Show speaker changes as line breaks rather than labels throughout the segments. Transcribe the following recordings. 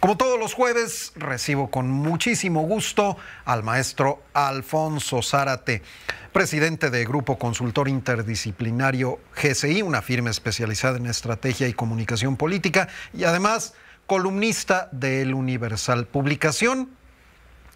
Como todos los jueves, recibo con muchísimo gusto al maestro Alfonso Zárate, presidente de Grupo Consultor Interdisciplinario GCI, una firma especializada en estrategia y comunicación política, y además columnista del Universal, publicación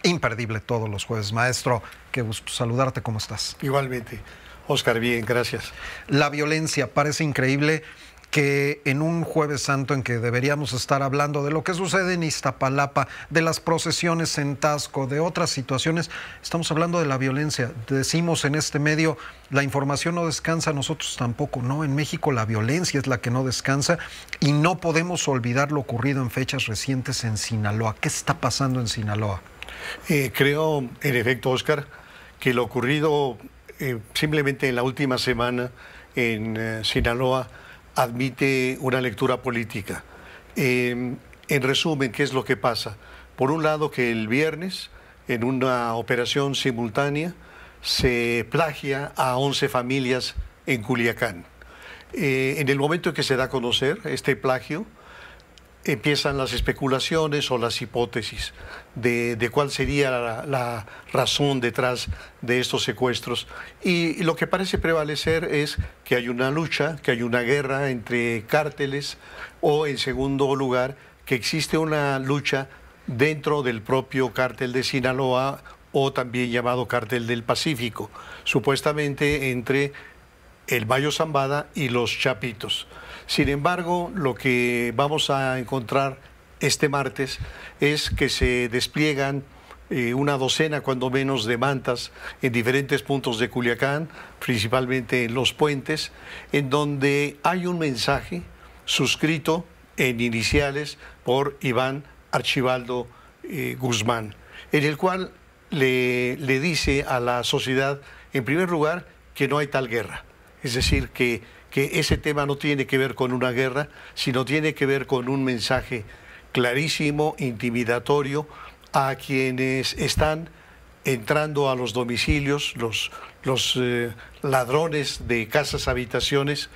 imperdible todos los jueves. Maestro, qué gusto saludarte, ¿cómo estás?
Igualmente, Oscar, bien, gracias.
La violencia, parece increíble que en un Jueves Santo en que deberíamos estar hablando de lo que sucede en Iztapalapa, de las procesiones en Taxco, de otras situaciones, estamos hablando de la violencia. Decimos en este medio, la información no descansa, nosotros tampoco, ¿no? En México la violencia es la que no descansa y no podemos olvidar lo ocurrido en fechas recientes en Sinaloa. ¿Qué está pasando en Sinaloa?
Creo, en efecto, Oscar, que lo ocurrido simplemente en la última semana en Sinaloa admite una lectura política. En resumen, ¿qué es lo que pasa? Por un lado, que el viernes, en una operación simultánea, se plagia a 11 familias en Culiacán. En el momento en que se da a conocer este plagio, empiezan las especulaciones o las hipótesis de cuál sería la razón detrás de estos secuestros. Y lo que parece prevalecer es que hay una lucha, que hay una guerra entre cárteles, o en segundo lugar, que existe una lucha dentro del propio cártel de Sinaloa, o también llamado cártel del Pacífico, supuestamente entre el Mayo Zambada y los Chapitos. Sin embargo, lo que vamos a encontrar este martes es que se despliegan una docena, cuando menos, de mantas en diferentes puntos de Culiacán, principalmente en los puentes, en donde hay un mensaje suscrito en iniciales por Iván Archibaldo Guzmán, en el cual le dice a la sociedad, en primer lugar, que no hay tal guerra. Es decir, que ese tema no tiene que ver con una guerra, sino tiene que ver con un mensaje clarísimo, intimidatorio, a quienes están entrando a los domicilios, los ladrones de casas, habitaciones,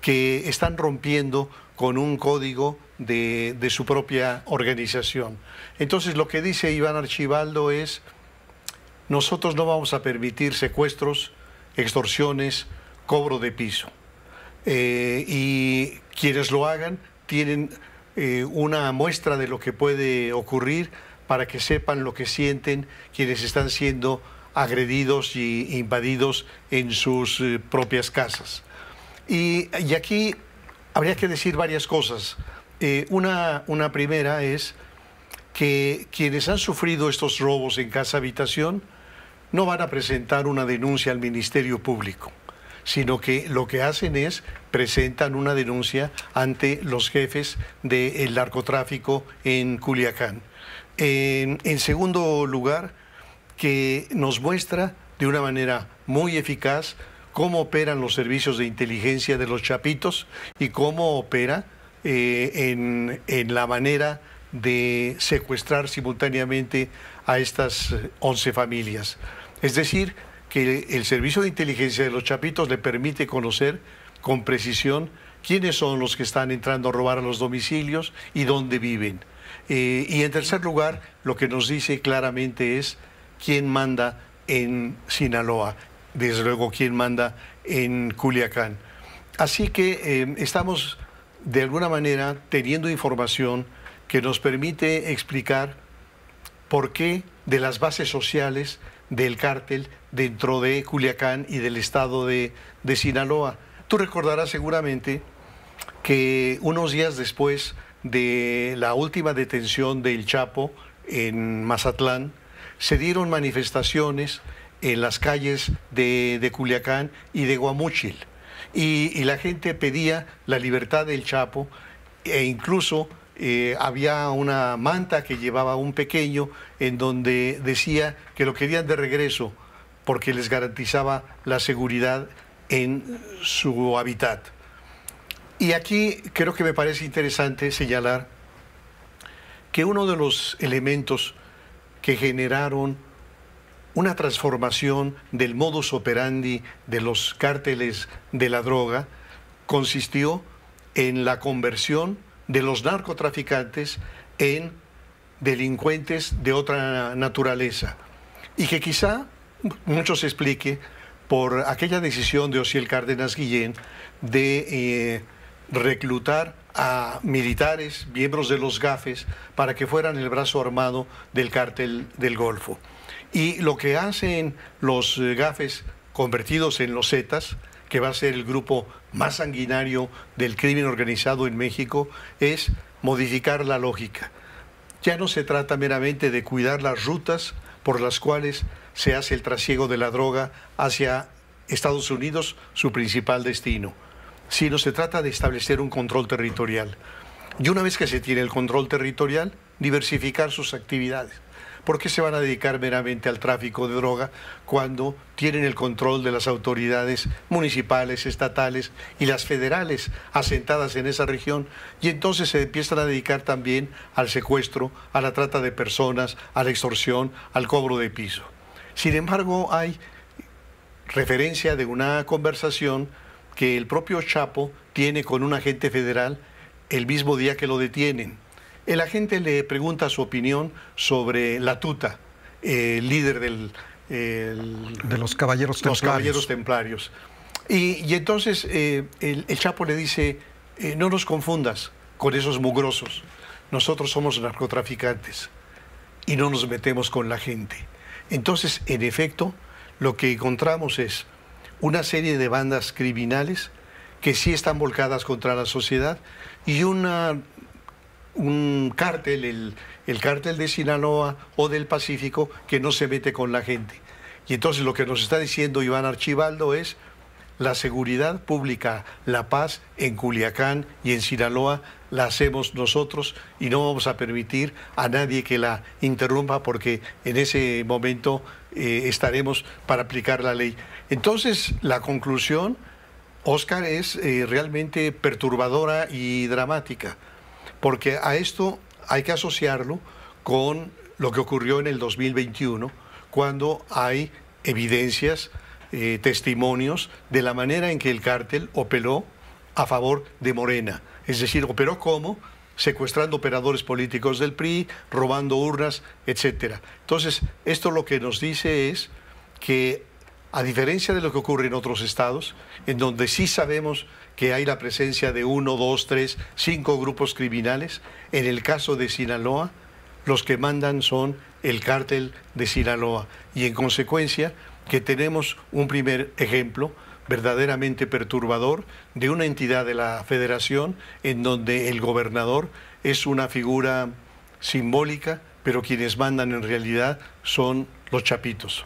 que están rompiendo con un código de su propia organización. Entonces, lo que dice Iván Archibaldo es: nosotros no vamos a permitir secuestros, extorsiones, cobro de piso. Y quienes lo hagan tienen una muestra de lo que puede ocurrir, para que sepan lo que sienten quienes están siendo agredidos y invadidos en sus propias casas. Y aquí habría que decir varias cosas. Una primera es que quienes han sufrido estos robos en casa-habitación no van a presentar una denuncia al Ministerio Público, sino que lo que hacen es presentan una denuncia ante los jefes del narcotráfico en Culiacán. En segundo lugar, que nos muestra de una manera muy eficaz cómo operan los servicios de inteligencia de los Chapitos y cómo opera en la manera de secuestrar simultáneamente a estas 11 familias. Es decir, que el servicio de inteligencia de los Chapitos le permite conocer con precisión quiénes son los que están entrando a robar a los domicilios y dónde viven. Y en tercer lugar, lo que nos dice claramente es quién manda en Sinaloa, desde luego quién manda en Culiacán. Así que estamos de alguna manera teniendo información que nos permite explicar por qué de las bases sociales del cártel dentro de Culiacán y del estado de Sinaloa. Tú recordarás seguramente que unos días después de la última detención del Chapo en Mazatlán, se dieron manifestaciones en las calles de Culiacán y de Guamúchil, y la gente pedía la libertad del Chapo, e incluso había una manta que llevaba un pequeño en donde decía que lo querían de regreso porque les garantizaba la seguridad en su hábitat. Y aquí creo que me parece interesante señalar que uno de los elementos que generaron una transformación del modus operandi de los cárteles de la droga consistió en la conversión de los narcotraficantes en delincuentes de otra naturaleza y que quizá mucho se explique por aquella decisión de Osiel Cárdenas Guillén de reclutar a militares, miembros de los GAFES, para que fueran el brazo armado del cártel del Golfo. Y lo que hacen los GAFES convertidos en los Zetas, que va a ser el grupo más sanguinario del crimen organizado en México, es modificar la lógica. Ya no se trata meramente de cuidar las rutas por las cuales se hace el trasiego de la droga hacia Estados Unidos, su principal destino, sino se trata de establecer un control territorial. Y una vez que se tiene el control territorial, diversificar sus actividades. ¿Por qué se van a dedicar meramente al tráfico de droga cuando tienen el control de las autoridades municipales, estatales y las federales asentadas en esa región? Y entonces se empiezan a dedicar también al secuestro, a la trata de personas, a la extorsión, al cobro de piso. Sin embargo, hay referencia de una conversación que el propio Chapo tiene con un agente federal el mismo día que lo detienen. El agente le pregunta su opinión sobre la Tuta, el líder
de los Caballeros Templarios.
Los Caballeros Templarios. Y entonces el Chapo le dice, no nos confundas con esos mugrosos, nosotros somos narcotraficantes y no nos metemos con la gente. Entonces, en efecto, lo que encontramos es una serie de bandas criminales que sí están volcadas contra la sociedad y un cártel, el cártel de Sinaloa o del Pacífico, que no se mete con la gente. Y entonces lo que nos está diciendo Iván Archibaldo es la seguridad pública, la paz en Culiacán y en Sinaloa la hacemos nosotros y no vamos a permitir a nadie que la interrumpa porque en ese momento estaremos para aplicar la ley. Entonces la conclusión, Oscar, es realmente perturbadora y dramática, porque a esto hay que asociarlo con lo que ocurrió en el 2021, cuando hay evidencias, testimonios de la manera en que el cártel operó a favor de Morena. Es decir, operó como secuestrando operadores políticos del PRI, robando urnas, etcétera. Entonces, esto lo que nos dice es que, a diferencia de lo que ocurre en otros estados, en donde sí sabemos que hay la presencia de 1, 2, 3, 5 grupos criminales, en el caso de Sinaloa, los que mandan son el cártel de Sinaloa. Y en consecuencia, que tenemos un primer ejemplo verdaderamente perturbador de una entidad de la Federación en donde el gobernador es una figura simbólica, pero quienes mandan en realidad son los chapitos.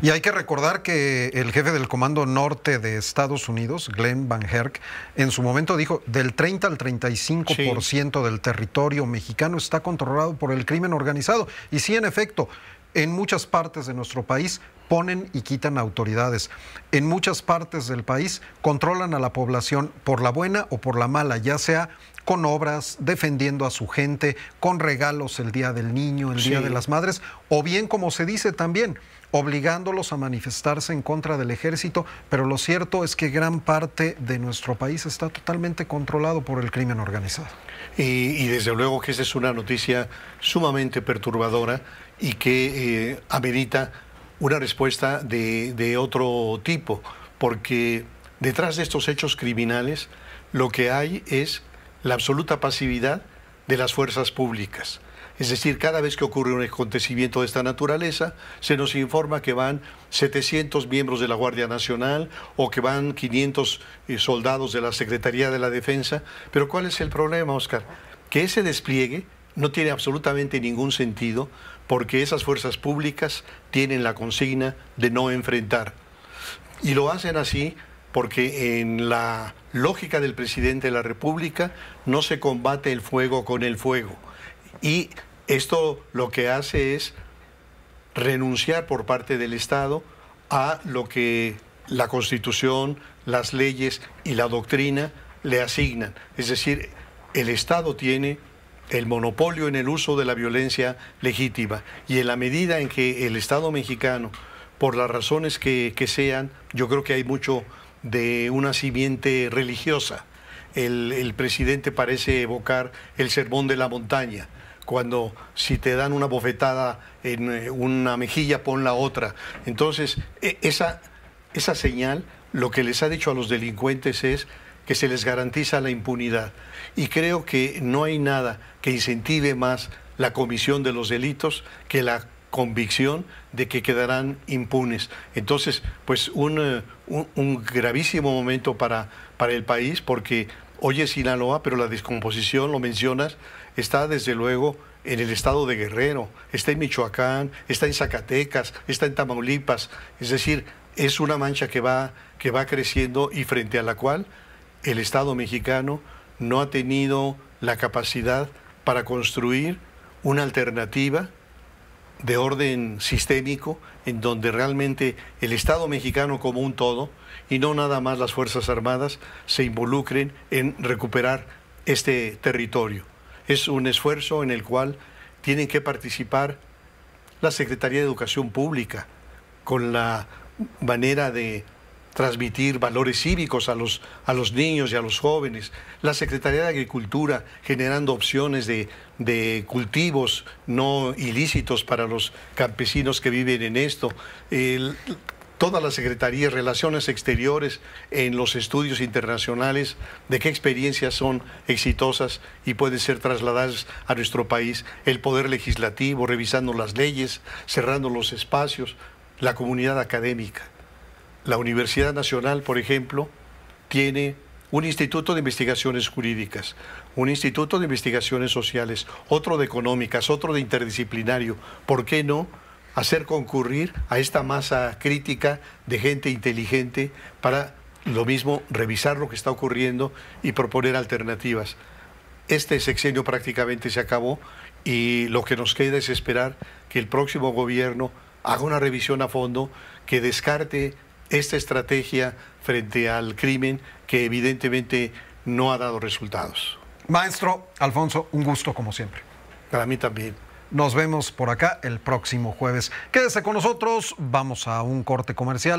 Y hay que recordar que el jefe del Comando Norte de Estados Unidos, Glenn Van Herk, en su momento dijo del 30 al 35% del territorio mexicano está controlado por el crimen organizado. Y sí, en efecto, en muchas partes de nuestro país ponen y quitan autoridades. En muchas partes del país controlan a la población por la buena o por la mala, ya sea con obras, defendiendo a su gente, con regalos el Día del Niño, el Día de las Madres, o bien, como se dice también, obligándolos a manifestarse en contra del ejército, pero lo cierto es que gran parte de nuestro país está totalmente controlado por el crimen organizado.
Y desde luego que esa es una noticia sumamente perturbadora y que amerita una respuesta de otro tipo, porque detrás de estos hechos criminales lo que hay es la absoluta pasividad de las fuerzas públicas. Es decir, cada vez que ocurre un acontecimiento de esta naturaleza, se nos informa que van 700 miembros de la Guardia Nacional o que van 500 soldados de la Secretaría de la Defensa. Pero ¿cuál es el problema, Oscar? Que ese despliegue no tiene absolutamente ningún sentido porque esas fuerzas públicas tienen la consigna de no enfrentar. Y lo hacen así porque en la lógica del presidente de la República no se combate el fuego con el fuego. Y esto lo que hace es renunciar por parte del Estado a lo que la Constitución, las leyes y la doctrina le asignan. Es decir, el Estado tiene el monopolio en el uso de la violencia legítima y en la medida en que el Estado mexicano, por las razones que sean, yo creo que hay mucho de una simiente religiosa. El presidente parece evocar el sermón de la montaña. cuando si te dan una bofetada en una mejilla, pon la otra. Entonces, esa señal, lo que les ha dicho a los delincuentes es que se les garantiza la impunidad. Y creo que no hay nada que incentive más la comisión de los delitos que la convicción de que quedarán impunes. Entonces, pues un gravísimo momento para el país, porque hoy es Sinaloa, pero la descomposición, lo mencionas, está desde luego en el estado de Guerrero, está en Michoacán, está en Zacatecas, está en Tamaulipas. Es decir, es una mancha que va creciendo y frente a la cual el Estado mexicano no ha tenido la capacidad para construir una alternativa de orden sistémico en donde realmente el Estado mexicano como un todo y no nada más las Fuerzas Armadas se involucren en recuperar este territorio. Es un esfuerzo en el cual tienen que participar la Secretaría de Educación Pública con la manera de transmitir valores cívicos a los niños y a los jóvenes, la Secretaría de Agricultura generando opciones de cultivos no ilícitos para los campesinos que viven en esto, toda la Secretaría de Relaciones Exteriores en los estudios internacionales de qué experiencias son exitosas y pueden ser trasladadas a nuestro país, el Poder Legislativo revisando las leyes, cerrando los espacios, la comunidad académica. La Universidad Nacional, por ejemplo, tiene un instituto de investigaciones jurídicas, un instituto de investigaciones sociales, otro de económicas, otro de interdisciplinario. ¿Por qué no hacer concurrir a esta masa crítica de gente inteligente para lo mismo revisar lo que está ocurriendo y proponer alternativas? Este sexenio prácticamente se acabó y lo que nos queda es esperar que el próximo gobierno haga una revisión a fondo, que descarte esta estrategia frente al crimen que evidentemente no ha dado resultados.
Maestro Alfonso, un gusto como siempre.
Para mí también.
Nos vemos por acá el próximo jueves. Quédese con nosotros, vamos a un corte comercial.